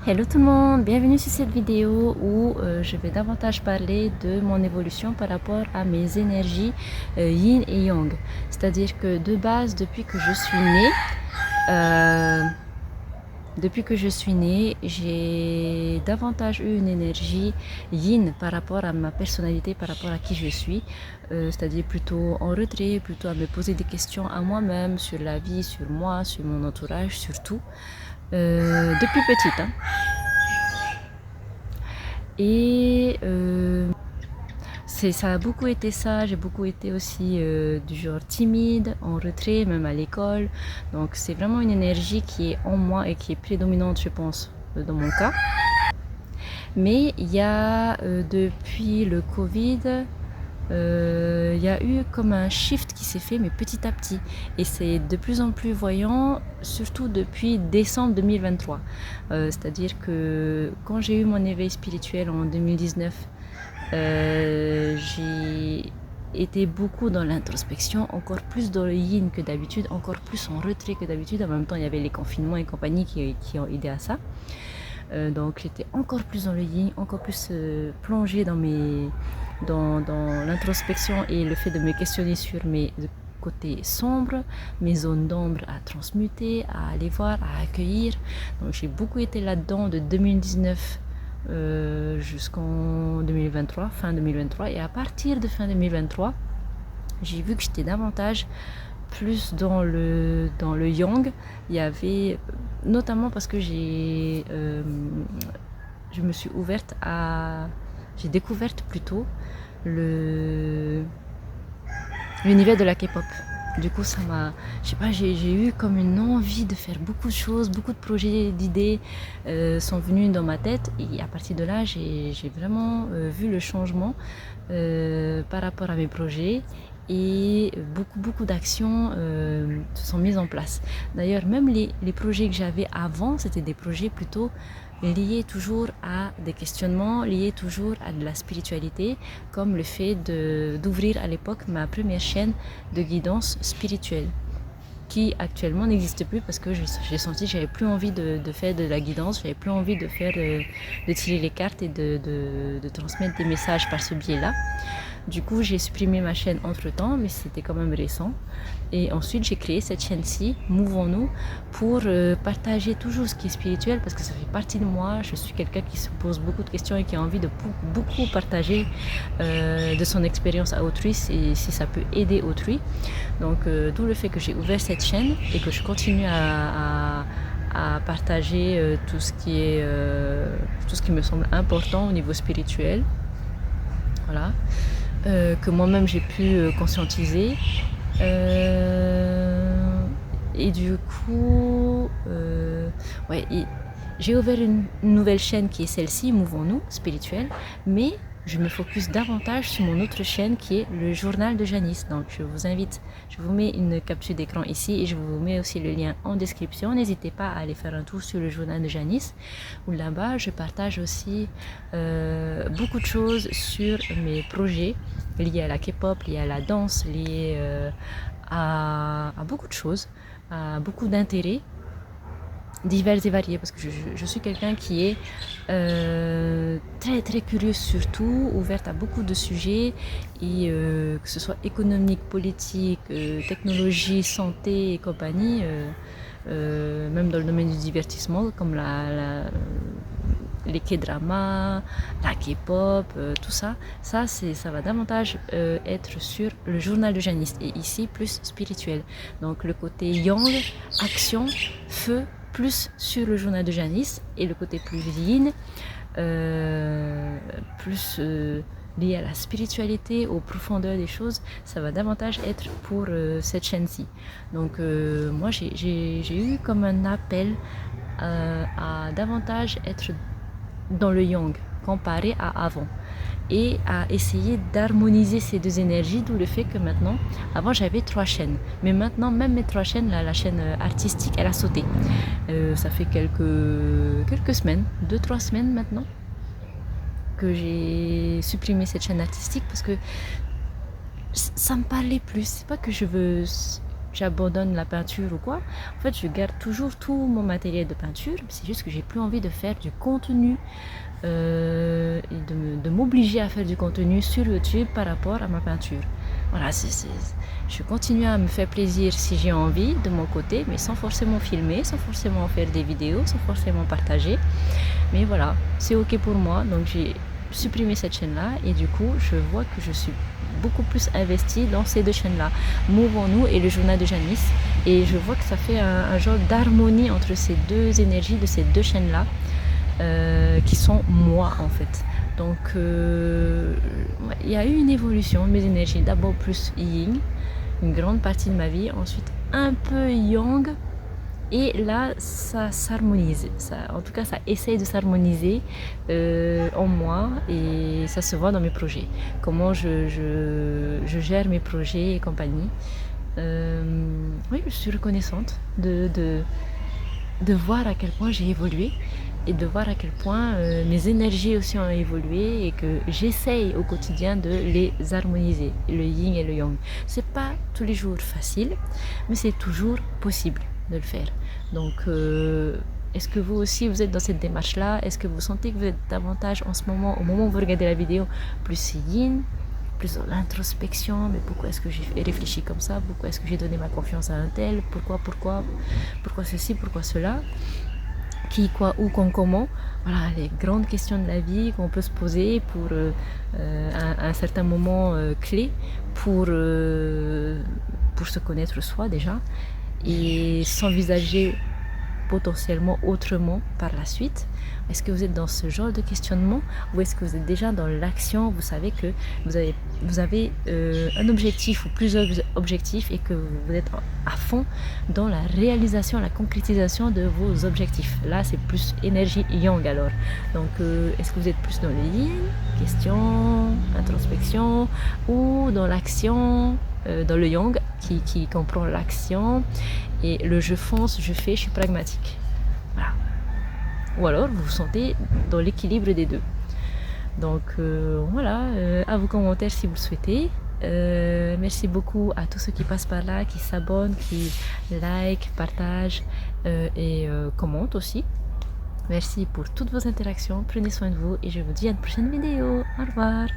Hello tout le monde, bienvenue sur cette vidéo où je vais davantage parler de mon évolution par rapport à mes énergies yin et yang. C'est-à-dire que de base, euh, j'ai davantage eu une énergie yin par rapport à ma personnalité, par rapport à qui je suis. C'est-à-dire plutôt en retrait, plutôt à me poser des questions à moi-même sur la vie, sur moi, sur mon entourage, surtout. Depuis petite, hein. Et ça a beaucoup été ça, j'ai beaucoup été aussi du genre timide, en retrait, même à l'école. Donc c'est vraiment une énergie qui est en moi et qui est prédominante, je pense, dans mon cas. Mais il y a depuis le Covid, il y a eu comme un shift qui s'est fait, mais petit à petit. Et c'est de plus en plus voyant, surtout depuis décembre 2023. C'est-à-dire que quand j'ai eu mon éveil spirituel en 2019, j'ai été beaucoup dans l'introspection, encore plus dans le yin que d'habitude, encore plus en retrait que d'habitude. En même temps, il y avait les confinements et compagnie qui ont aidé à ça. Donc j'étais encore plus dans le yin, encore plus plongée dans l'introspection et le fait de me questionner sur mes côtés sombres, mes zones d'ombre à transmuter, à aller voir, à accueillir. Donc j'ai beaucoup été là-dedans de 2019 jusqu'en 2023, fin 2023. Et à partir de fin 2023, j'ai vu que j'étais davantage plus dans le yang. Il y avait notamment parce que je me suis ouverte à, j'ai découvert plutôt l'univers de la K-pop. Du coup, ça m'a, je sais pas, j'ai eu comme une envie de faire beaucoup de choses, beaucoup de projets, d'idées sont venus dans ma tête. Et à partir de là, j'ai vraiment vu le changement par rapport à mes projets. Et beaucoup d'actions se sont mises en place. D'ailleurs, même les projets que j'avais avant, c'était des projets plutôt liés toujours à des questionnements, liés toujours à de la spiritualité, comme le fait d'ouvrir à l'époque ma première chaîne de guidance spirituelle, qui actuellement n'existe plus parce que j'ai senti que j'avais plus envie de faire de la guidance, j'avais plus envie de tirer les cartes et de transmettre des messages par ce biais-là. Du coup, j'ai supprimé ma chaîne entre-temps, mais c'était quand même récent. Et ensuite, j'ai créé cette chaîne-ci, Mouvons-nous, pour partager toujours ce qui est spirituel, parce que ça fait partie de moi. Je suis quelqu'un qui se pose beaucoup de questions et qui a envie de beaucoup partager de son expérience à autrui, si ça peut aider autrui. Donc, d'où le fait que j'ai ouvert cette chaîne et que je continue à partager tout ce qui me semble important au niveau spirituel. Voilà. Que moi-même j'ai pu conscientiser. Et du coup, ouais, j'ai ouvert une nouvelle chaîne qui est celle-ci, Mouvons-nous, spirituelle, mais je me focus davantage sur mon autre chaîne qui est le journal de Janice. Donc je vous invite, je vous mets une capture d'écran ici et je vous mets aussi le lien en description. N'hésitez pas à aller faire un tour sur le journal de Janice, où là-bas je partage aussi beaucoup de choses sur mes projets liés à la K-pop, liés à la danse, liés à beaucoup de choses, à beaucoup d'intérêts divers et variés, parce que je suis quelqu'un qui est très curieux, surtout ouverte à beaucoup de sujets, et que ce soit économique, politique, technologie, santé et compagnie, même dans le domaine du divertissement, comme les K-dramas, la K-pop, tout ça, ça va davantage être sur le journal de Janice, et ici plus spirituel. Donc le côté yang, action, feu, plus sur le journal de Janice, et le côté plus yin, plus lié à la spiritualité, aux profondeurs des choses, ça va davantage être pour cette chaîne-ci. Donc moi j'ai eu comme un appel à davantage être dans le yang comparé à avant, et à essayer d'harmoniser ces deux énergies, d'où le fait que maintenant, avant j'avais 3 chaînes, mais maintenant même mes 3 chaînes, la chaîne artistique, elle a sauté. Ça fait quelques semaines, 2-3 semaines maintenant, que j'ai supprimé cette chaîne artistique, parce que ça me parlait plus. C'est pas que je veux j'abandonne la peinture ou quoi. En fait, je garde toujours tout mon matériel de peinture. C'est juste que j'ai plus envie de faire du contenu et de m'obliger à faire du contenu sur YouTube par rapport à ma peinture. Voilà, je continue à me faire plaisir si j'ai envie de mon côté, mais sans forcément filmer, sans forcément faire des vidéos, sans forcément partager. Mais voilà, c'est ok pour moi. Donc j'ai supprimé cette chaîne-là et du coup, je vois que je suis beaucoup plus investie dans ces deux chaînes-là, Mouvons-nous et le journal de Janice. Et je vois que ça fait un genre d'harmonie entre ces deux énergies de ces deux chaînes-là. Qui sont moi en fait. Donc il y a eu une évolution de mes énergies, d'abord plus yin, une grande partie de ma vie, ensuite un peu yang, et là ça s'harmonise, en tout cas ça essaye de s'harmoniser en moi, et ça se voit dans mes projets, comment je gère mes projets et compagnie. Oui, je suis reconnaissante de voir à quel point j'ai évolué et de voir à quel point mes énergies aussi ont évolué et que j'essaye au quotidien de les harmoniser, le yin et le yang. C'est pas tous les jours facile, mais c'est toujours possible de le faire. Donc est-ce que vous aussi vous êtes dans cette démarche-là? Est-ce que vous sentez que vous êtes davantage en ce moment, au moment où vous regardez la vidéo, plus yin, plus dans l'introspection, mais pourquoi est-ce que j'ai réfléchi comme ça? Pourquoi est-ce que j'ai donné ma confiance à un tel? Pourquoi ceci, pourquoi cela? Qui, quoi, où, quand, comment? Voilà, les grandes questions de la vie qu'on peut se poser pour un certain moment clé pour se connaître soi déjà et s'envisager potentiellement autrement par la suite. Est-ce que vous êtes dans ce genre de questionnement ou est-ce que vous êtes déjà dans l'action? Vous savez que vous avez un objectif ou plusieurs objectifs et que vous êtes à fond dans la réalisation, la concrétisation de vos objectifs. Là, c'est plus énergie yang alors. Donc, est-ce que vous êtes plus dans le yin, question, introspection, ou dans l'action, dans le yang qui comprend l'action et le je fonce, je fais, je suis pragmatique. Voilà. Ou alors vous vous sentez dans l'équilibre des deux. Donc voilà, à vos commentaires si vous le souhaitez. Merci beaucoup à tous ceux qui passent par là, qui s'abonnent, qui like, partagent et commentent aussi. Merci pour toutes vos interactions, prenez soin de vous et je vous dis à une prochaine vidéo. Au revoir.